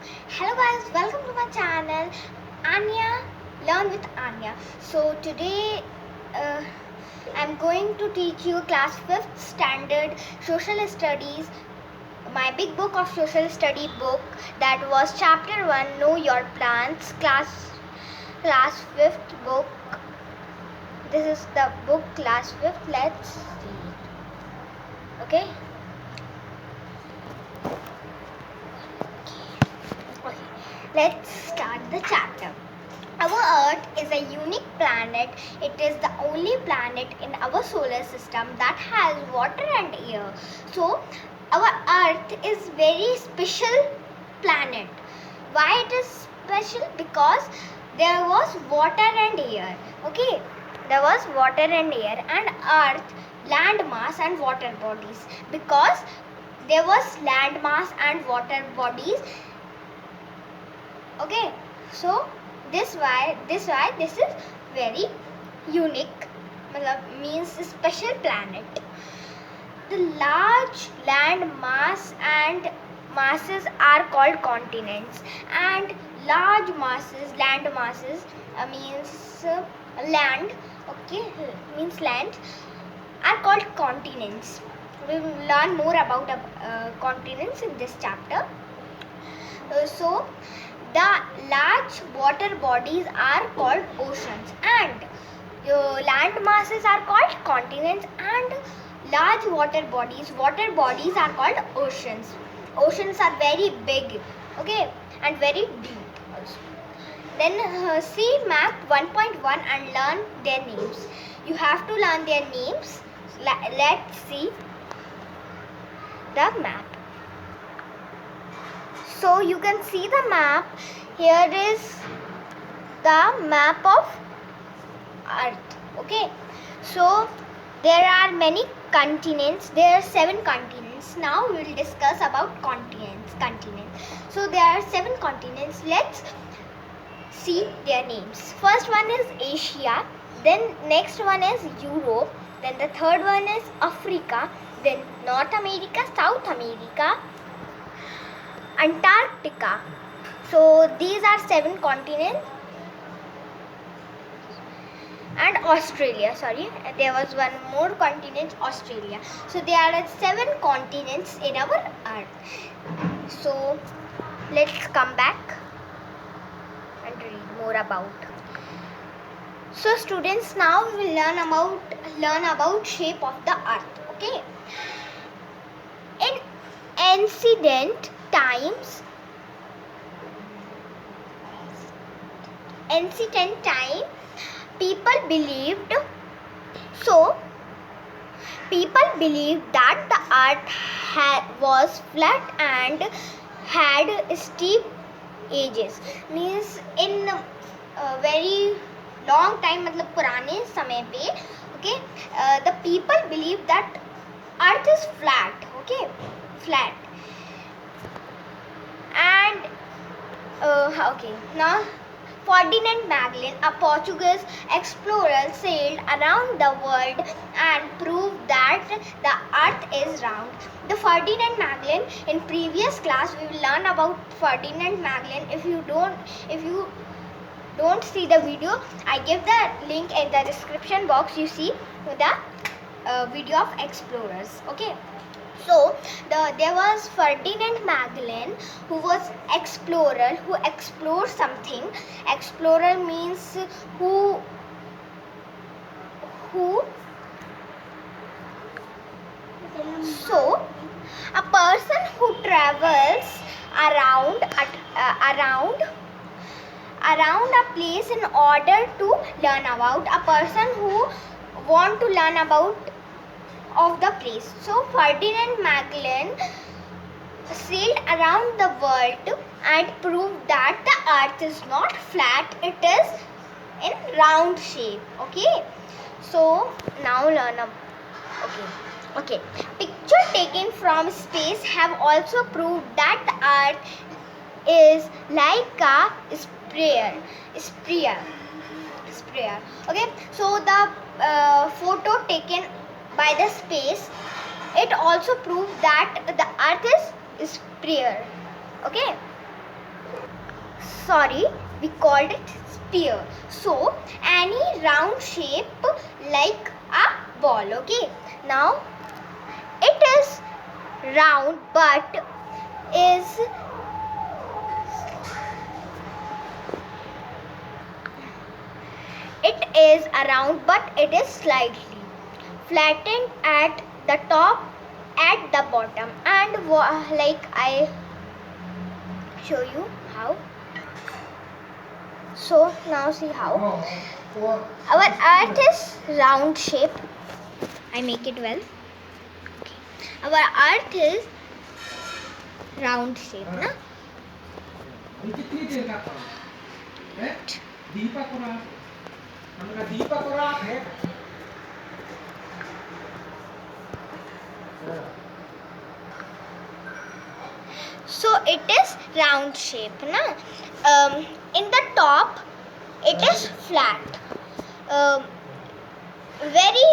Hello guys, welcome to my channel Anya Learn with Anya. So today I'm going to teach you class 5th standard social studies, my big book of social study book, that was chapter 1 Know Your Plants, class 5th book. This is the book class 5th. Let's read. Okay? Let's start the chapter. Our Earth is a unique planet. It is the only planet in our solar system that has water and air. So, our Earth is very special planet. Why it is special? Because there was water and air. Okay, there was water and air, and Earth, land mass and water bodies. Because there was land mass and water bodies. Okay, so this is very unique, means special planet. The large land mass and masses are called continents, and large masses, land masses, means land. Okay, means land, are called continents. We will learn more about the continents in this chapter. So the large water bodies are called oceans, and land masses are called continents, and large water bodies are called oceans. Oceans are very big, okay, and very deep also. Then see map 1.1 and learn their names. You have to learn their names. Let's see the map. So you can see the map. Here is the map of Earth. Okay. So there are many continents. There are 7 continents. Now we will discuss about continents. So there are 7 continents. Let's see their names. First one is Asia. Then next one is Europe. Then the third one is Africa. Then North America, South America, Antarctica. So these are 7 continents. And Australia, sorry, there was one more continent, Australia. So there are 7 continents in our Earth. So let's come back and read more about. So students, now we will learn about shape of the Earth. Okay. In ancient time, people believed that the earth was flat and had steep edges. Means in a very long time, मतलब पुराने समय पे, okay, the people believe that earth is flat, okay, flat. And okay, now Ferdinand Magellan, a Portuguese explorer, sailed around the world and proved that the earth is round. The Ferdinand Magellan, in previous class we will learn about Ferdinand Magellan. If you don't see the video, I give the link in the description box. You see the video of explorers. Okay. So there was Ferdinand Magellan, who was explorer, who explored something. Explorer means who so a person who travels around a place in order to learn about. A person who want to learn about of the place. So Ferdinand Magellan sailed around the world and proved that the earth is not flat, it is in round shape. Okay, so now learn okay. Picture taken from space have also proved that the earth is like a sprayer. Okay, so the photo taken by the space, it also proves that the earth is sprayer. Okay, sorry, we called it sphere. So any round shape like a ball. Okay, now it is round but is round but it is slightly flattened at the top, at the bottom, and like I show you how. So now see how our earth is round shape. I make it well. Okay. Our earth is round shape na. So it is round shape na. In the top it is flat, very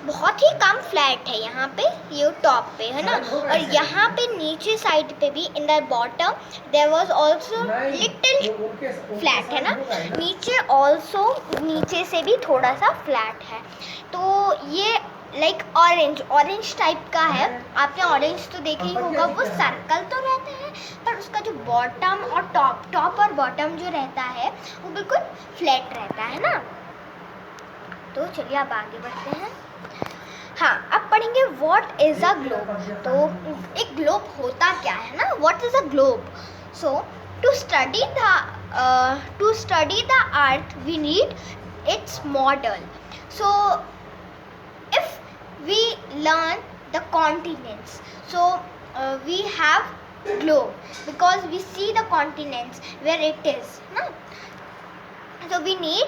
बहुत ही कम flat है यहाँ पे, ये top पे है ना, और यहाँ पे नीचे साइड पे भी in the bottom there was also little flat है ना, नीचे आल्सो नीचे से भी थोड़ा सा फ्लैट है. तो ये लाइक ऑरेंज टाइप का है. आपने ऑरेंज तो देखा ही होगा, वो सर्कल तो रहता है पर उसका जो बॉटम और टॉप और बॉटम जो रहता है वो बिल्कुल फ्लैट रहता है ना. तो चलिए अब आगे बढ़ते हैं. हाँ, अब पढ़ेंगे व्हाट इज अ ग्लोब. तो एक ग्लोब होता क्या है ना, what is a globe. So to study the earth we need its model. So if we learn the continents, so we have globe because we see the continents where it is na? So we need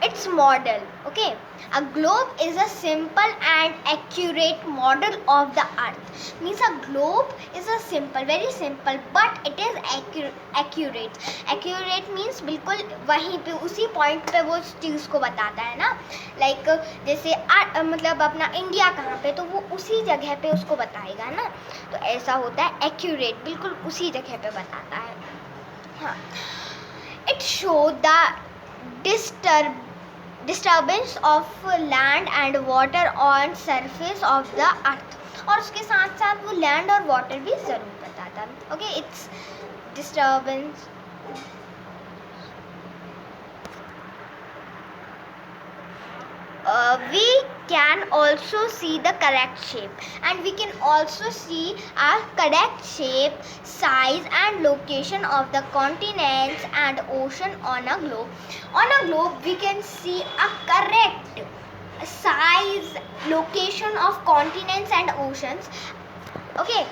its model. Okay, a globe is a simple and accurate model of the earth. Means a globe is a simple, very simple, but it is accurate. Accurate means बिल्कुल वहीं पे उसी point पे वो चीज़ को बताता है ना. लाइक जैसे मतलब अपना इंडिया कहाँ पे, तो वो उसी जगह पे उसको बताएगा ना. तो ऐसा होता है एक्यूरेट, बिल्कुल उसी जगह पे बताता है. हाँ, it show the disturbance of land and water on surface of the earth. और उसके साथ साथ वो लैंड और वाटर भी ज़रूर बताता है. Okay, it's disturbance. We can also see the correct shape, and we can also see a correct shape, size and location of the continents and ocean on a globe. On a globe we can see a correct size, location of continents and oceans. Okay,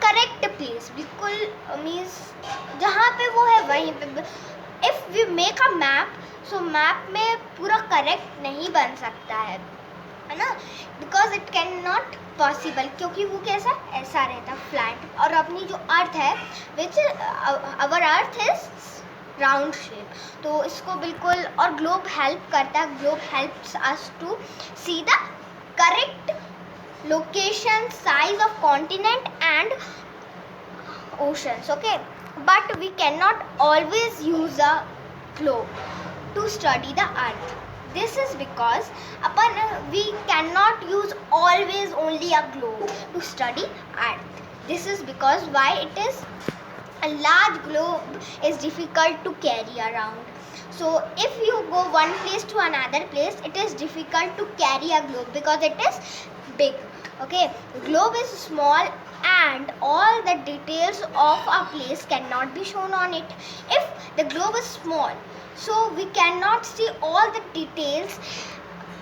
correct place, बिल्कुल means जहाँ पे वो है वहीं पे. If we make a map, so map में पूरा correct नहीं बन सकता है ना, because it can not possible, क्योंकि वो कैसा ऐसा रहता फ्लैट. और अपनी जो अर्थ है which our earth is round shape, तो इसको बिल्कुल, और ग्लोब हेल्प करता है. Globe helps us to see the correct location, size of continent and oceans. Okay, but we cannot always use a globe to study the earth. This is because we cannot use always only a globe to study earth. This is because why it is a large globe is difficult to carry around. So if you go one place to another place, it is difficult to carry a globe because it is big. Okay, the globe is small and all the details of a place cannot be shown on it. If the globe is small, so we cannot see all the details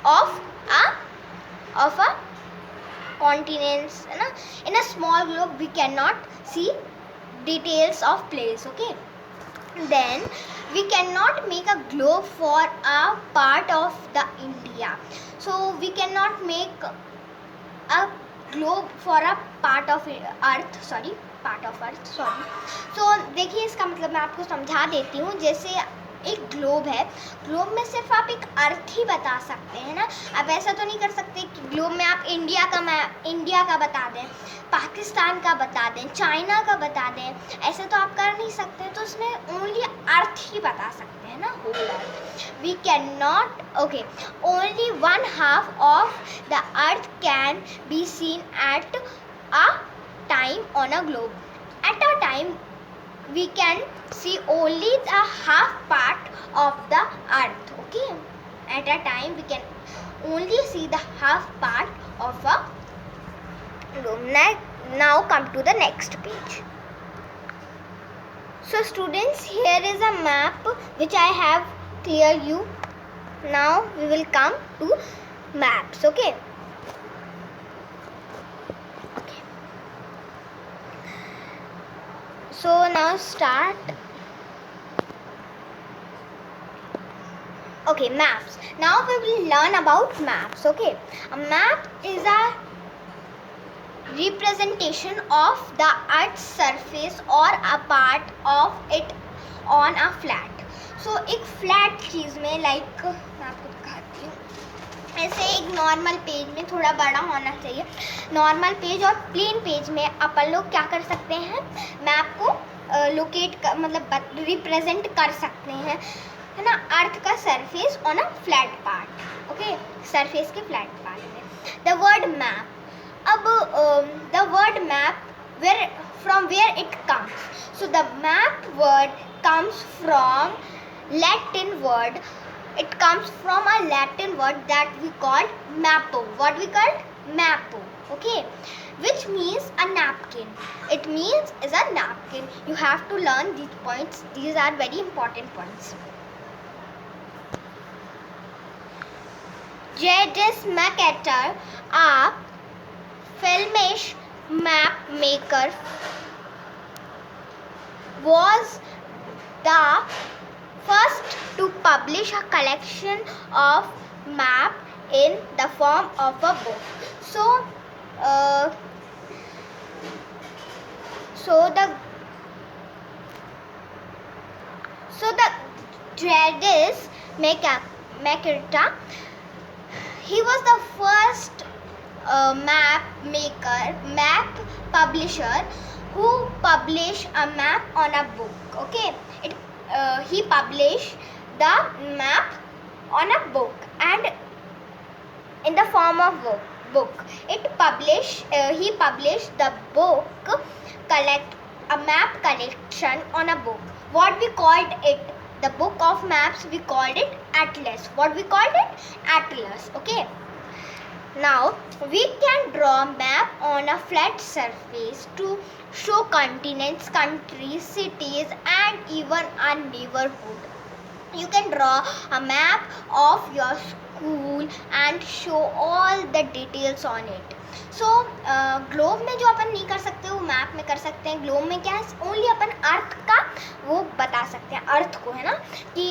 of a continents. In a small globe we cannot see details of place. Okay, then we cannot make a globe for a part of the India. So we cannot make a globe for a part of earth. So देखिए, इसका मतलब मैं आपको समझा देती हूँ. जैसे एक ग्लोब है, ग्लोब में सिर्फ आप एक अर्थ ही बता सकते हैं ना। आप ऐसा तो नहीं कर सकते कि ग्लोब में आप इंडिया का बता दें, पाकिस्तान का बता दें, चाइना का बता दें, ऐसे तो आप कर नहीं सकते। तो उसमें ओनली अर्थ ही बता सकते हैं ना, whole earth. We can not, okay, only 1/2 of the earth can be seen at a time on a globe. At a time we can see only the half part of the earth. Okay, at a time we can only see the half part of a globe. Now come to the next page. So students, here is a map which I have clear you. Now we will come to maps. Okay, so now start. Okay, maps. Now we will learn about maps. Okay, a map is a representation of the earth's surface or a part of it on a flat. So एक flat चीज़ में, like मैं आपको दिखाती हूँ, ऐसे एक normal page में, थोड़ा बड़ा होना चाहिए, नॉर्मल पेज और प्लेन पेज में अपन लोग क्या कर सकते हैं, मैप को लोकेट मतलब रिप्रेजेंट कर सकते हैं, है ना, अर्थ का surface on a flat part. Okay, surface के फ्लैट पार्ट में। द वर्ड मैप, अब the word map from where it comes. So the map word comes from Latin word. It comes from a Latin word that we call mappo. What we called? Mappo. Okay, which means a napkin. It means is a napkin. You have to learn these points. These are very important points. J.S. Mercator, a Flemish map maker, was the first to publish a collection of map in the form of a book. So the J.S. Mercator, he was the first map publisher who published a map on a book. Okay, he published the map on a book and in the form of book. He published the book, a map collection on a book. What we called it? The book of maps, we called it atlas. What we called it? Atlas. Okay. Now we can draw a map on a flat surface to show continents, countries, cities, and even a neighborhood. You can draw a map of your school and show all the details on it. So globe में जो अपन नहीं कर सकते वो map में कर सकते हैं. ग्लोब में क्या है, ओनली अपन अर्थ का वो बता सकते हैं, अर्थ को, है ना, कि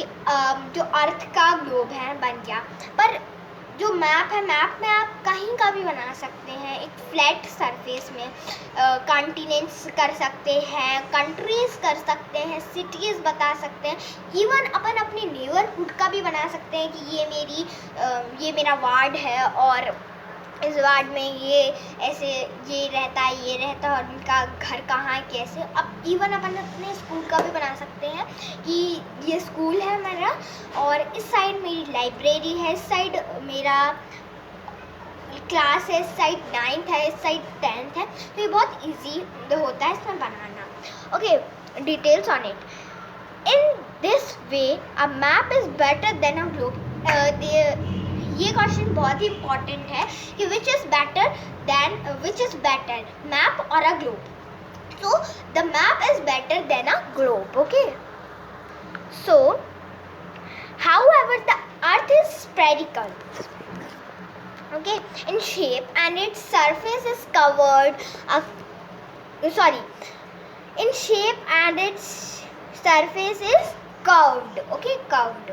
जो अर्थ का ग्लोब है बन गया. पर जो मैप है, मैप में आप कहीं का भी बना सकते हैं. एक फ्लैट सरफेस में कॉन्टिनेंट्स कर सकते हैं, कंट्रीज़ कर सकते हैं, सिटीज़ बता सकते हैं, इवन अपन अपनी नेबरहुड का भी बना सकते हैं कि ये मेरा वार्ड है और इस वार्ड में ये ऐसे ये रहता है और उनका घर कहाँ है, कैसे. अब इवन अपन अपने स्कूल का भी बना सकते हैं कि ये स्कूल है मेरा और इस साइड मेरी लाइब्रेरी है, इस साइड मेरा क्लास है, इस साइड 9th है, इस साइड 10th है. तो ये बहुत इजी होता है इसमें बनाना. Okay, details on it. In this way a map is better than a globe. ये क्वेश्चन बहुत ही इम्पॉर्टेंट है कि विच इज़ बेटर, मैप और अ globe. So the map is better than a globe. Okay, so however the earth is spherical, okay, in shape, and its surface is curved. Okay, curved.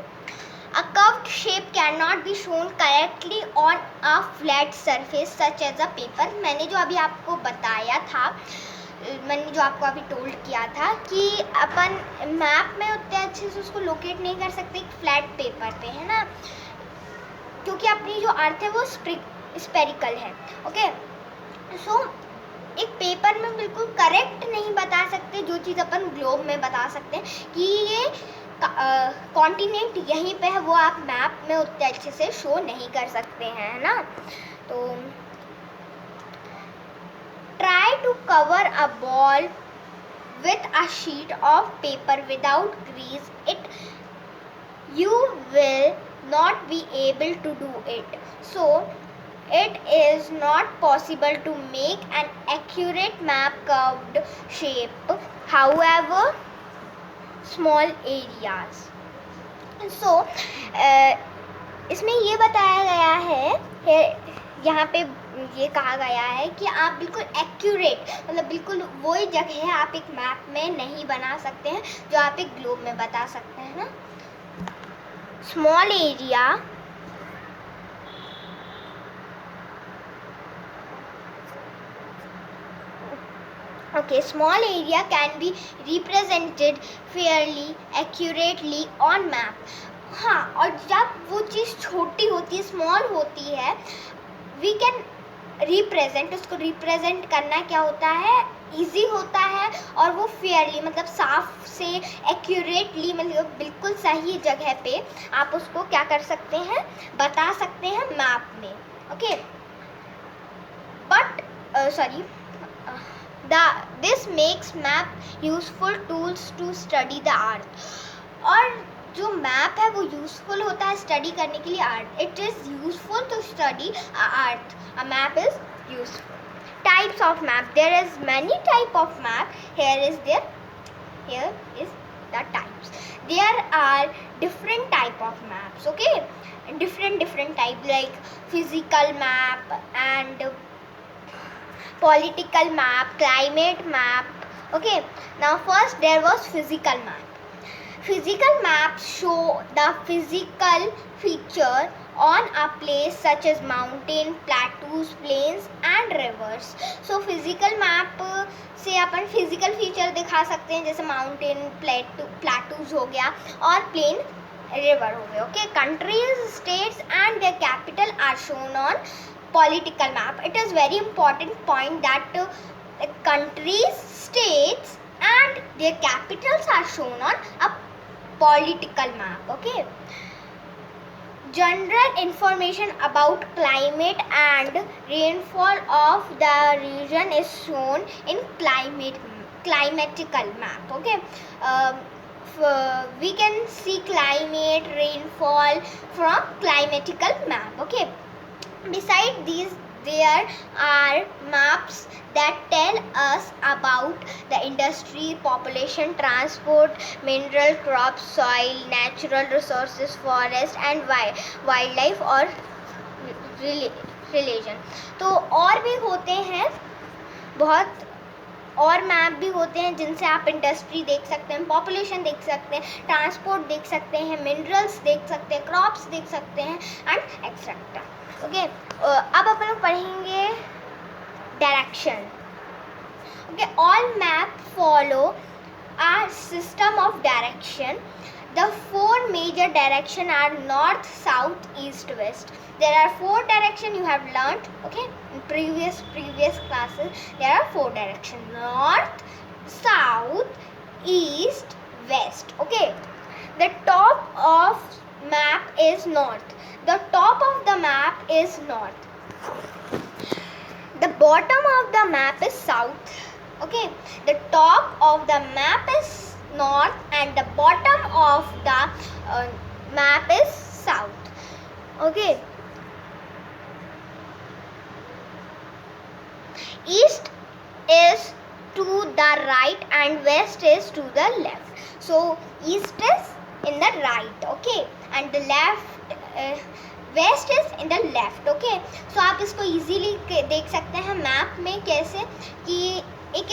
A curved shape cannot be shown correctly on a flat surface such as a paper. मैंने जो अभी आपको बताया था, मैंने जो आपको अभी टोल्ड किया था कि अपन मैप में उतने अच्छे से उसको लोकेट नहीं कर सकते एक फ्लैट पेपर पे, है ना, क्योंकि अपनी जो अर्थ है वो स्पेरिकल है। ओके, सो एक पेपर में बिल्कुल करेक्ट नहीं बता सकते जो चीज़ अपन ग्लोब में बता सकते हैं कि ये कॉन्टिनेंट यहीं पे है, वो आप मैप में उतने अच्छे से शो नहीं कर सकते हैं, है ना। तो try to cover a ball with a sheet of paper without grease, you will not be able to do it. So it is not possible to make an accurate map curved shape, however small areas. So इसमें ये बताया गया है, यहाँ पे ये कहा गया है कि आप बिल्कुल एक्यूरेट, मतलब बिल्कुल वही जगह है आप एक मैप में नहीं बना सकते हैं जो आप एक ग्लोब में बता सकते हैं ना। Small area small area can be represented fairly accurately on map. हाँ, और जब वो चीज़ छोटी होती है, स्मॉल होती है, वी कैन रिप्रेजेंट, उसको रिप्रेजेंट करना क्या होता है, इजी होता है, और वो फेयरली मतलब साफ से एक्यूरेटली, मतलब बिल्कुल सही जगह पे आप उसको क्या कर सकते हैं, बता सकते हैं मैप में। Okay, but this makes map useful tools to study the earth. और जो मैप है वो यूजफुल होता है स्टडी करने के लिए earth. It is useful to study earth. A map is useful. Types of map, there is many type of map. here is the types. There are different type of maps, okay, different type, like physical map and political map, climate map. Okay, now first there was physical map. Physical maps show the physical feature on a place such as mountain, plateaus, plains and rivers. So physical map से अपन physical feature दिखा सकते हैं, जैसे mountain, plateaus हो गया और plain, river हो गया. Okay, countries, states and their capital are shown on political map. It is very important point that countries, states and their capitals are shown on a political map. Okay, general information about climate and rainfall of the region is shown in climatical map. Okay, we can see climate, rainfall from climatical map. Okay, besides these, there are maps that tell us about the industry, population, transport, mineral, crops, soil, natural resources, forest and wildlife और religion. तो और भी होते हैं बहुत, और map भी होते हैं जिनसे आप इंडस्ट्री देख सकते हैं, पॉपुलेशन देख सकते हैं, ट्रांसपोर्ट देख सकते हैं, मिनरल्स देख सकते हैं, क्रॉप्स देख सकते हैं एंड एक्सेट्रा. ओके, अब अपन लोग पढ़ेंगे direction. Okay, all map follow a system of direction. The four major direction are north, south, east, west. There are four direction you have learnt. Okay, in previous classes there are four direction: north, south, east, west. Okay, the top of map is north. The top of the map is north. The bottom of the map is south. Okay, the top of the map is north and the bottom of the map is south. Okay, east is to the right and west is to the left. So east is in the right, okay, and the left west is in the left. Okay, so आप इसको easily देख सकते हैं map में कैसे, कि एक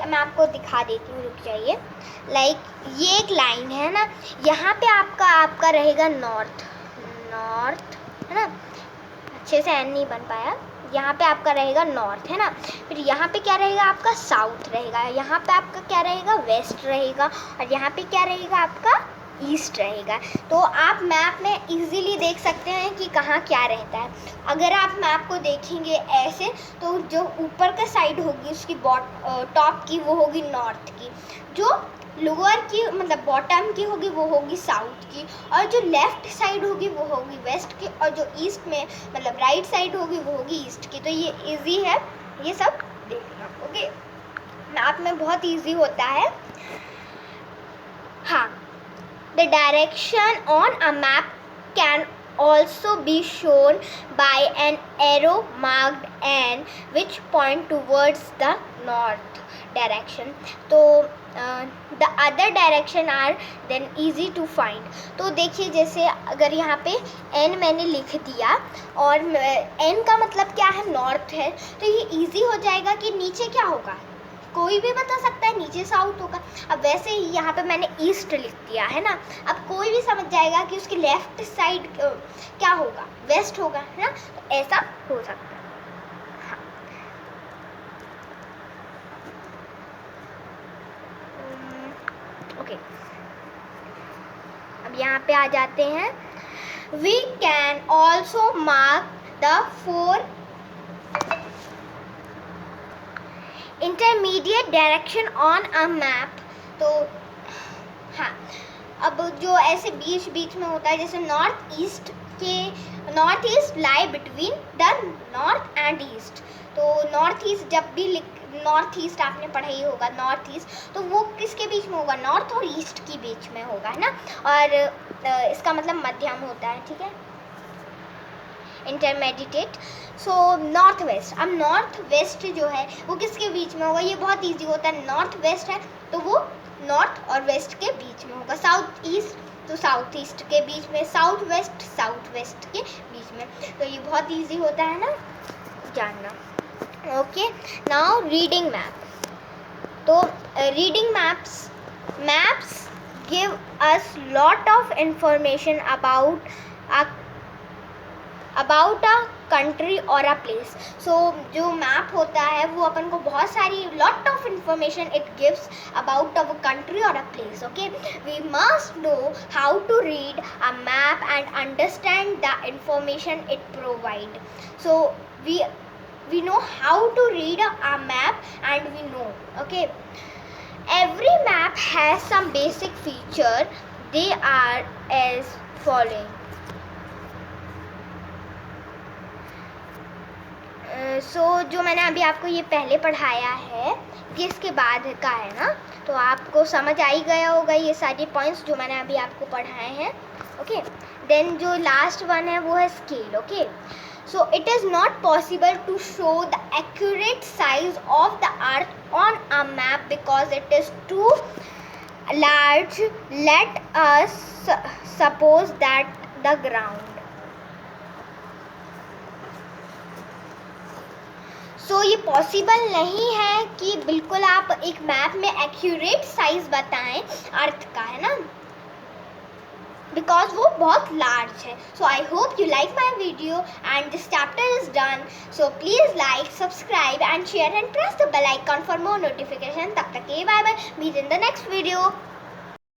मैं आपको दिखा देती हूँ, रुक जाइए. लाइक ये एक लाइन है ना, यहाँ पे आपका रहेगा नॉर्थ, है ना, अच्छे से एन नहीं बन पाया, यहाँ पे आपका रहेगा नॉर्थ, है ना। फिर यहाँ पे क्या रहेगा आपका साउथ रहेगा, यहाँ पे आपका क्या रहेगा वेस्ट रहेगा, और यहाँ पे क्या रहेगा आपका ईस्ट रहेगा। तो आप मैप में इजीली देख सकते हैं कि कहाँ क्या रहता है। अगर आप मैप को देखेंगे ऐसे तो जो ऊपर का साइड होगी उसकी टॉप की वो होगी नॉर्थ की, जो लोअर की मतलब बॉटम की होगी वो होगी साउथ की, और जो लेफ्ट साइड होगी वो होगी वेस्ट की, और जो ईस्ट में मतलब राइट साइड होगी वो होगी ईस्ट की। तो ये इजी है ये सब देखना। ओके, मैप में बहुत इजी होता है। हाँ, the direction on a map can also be shown by an arrow marked N which point towards the north direction. तो the other direction are then easy to find. तो देखिए जैसे अगर यहाँ पे N मैंने लिख दिया और N का मतलब क्या है नॉर्थ है, तो ये इजी हो जाएगा कि नीचे क्या होगा, कोई भी बता सकता है नीचे साउथ होगा। अब वैसे ही यहाँ पे मैंने ईस्ट लिख दिया है ना, अब कोई भी समझ जाएगा कि उसकी लेफ्ट साइड क्या होगा, वेस्ट होगा, है ना। तो ऐसा हो सकता है। हाँ, ओके, अब यहाँ पे आ जाते हैं। We can also mark the 4 intermediate direction on a map. तो हाँ, अब जो ऐसे बीच बीच में होता है, जैसे north east lie between the north and east. तो नॉर्थ ईस्ट जब भी नॉर्थ ईस्ट आपने पढ़ा ही होगा, नॉर्थ ईस्ट तो वो किसके बीच में होगा, नॉर्थ और ईस्ट के बीच में होगा, है ना। और इसका मतलब मध्यम होता है, ठीक है, इंटरमीडिएट। सो नॉर्थ वेस्ट, अब नॉर्थ वेस्ट जो है वो किसके बीच में होगा, ये बहुत इजी होता है। नॉर्थ वेस्ट है तो वो नॉर्थ और वेस्ट के बीच में होगा। साउथ ईस्ट तो साउथ ईस्ट के बीच में, साउथ वेस्ट के बीच में। तो ये बहुत इजी होता है ना जानना। Okay, now reading map. तो reading maps give us lot of information about a country और अ प्लेस। सो जो मैप होता है वो अपन को बहुत सारी lot of information it gives about our country और a place. Okay, we must know how to read a map and understand the information it provide. So we know how to read a map, and we know, okay, every map has some basic feature. They are as following. जो मैंने अभी आपको ये पहले पढ़ाया है कि इसके बाद का है ना, तो आपको समझ आ ही गया होगा ये सारे पॉइंट्स जो मैंने अभी आपको पढ़ाए हैं। ओके, देन जो लास्ट वन है वो है scale. Okay, so it is not possible to show the accurate size of the earth on a map because it is too large. Let us suppose that the ground. So ये possible नहीं है कि बिल्कुल आप एक map में accurate size बताएं अर्थ का, है ना, because वो बहुत large है। So I hope you like my video and this chapter is done. So please like, subscribe and share and press the bell icon for more notification. तब तक के bye bye, meet in the next video.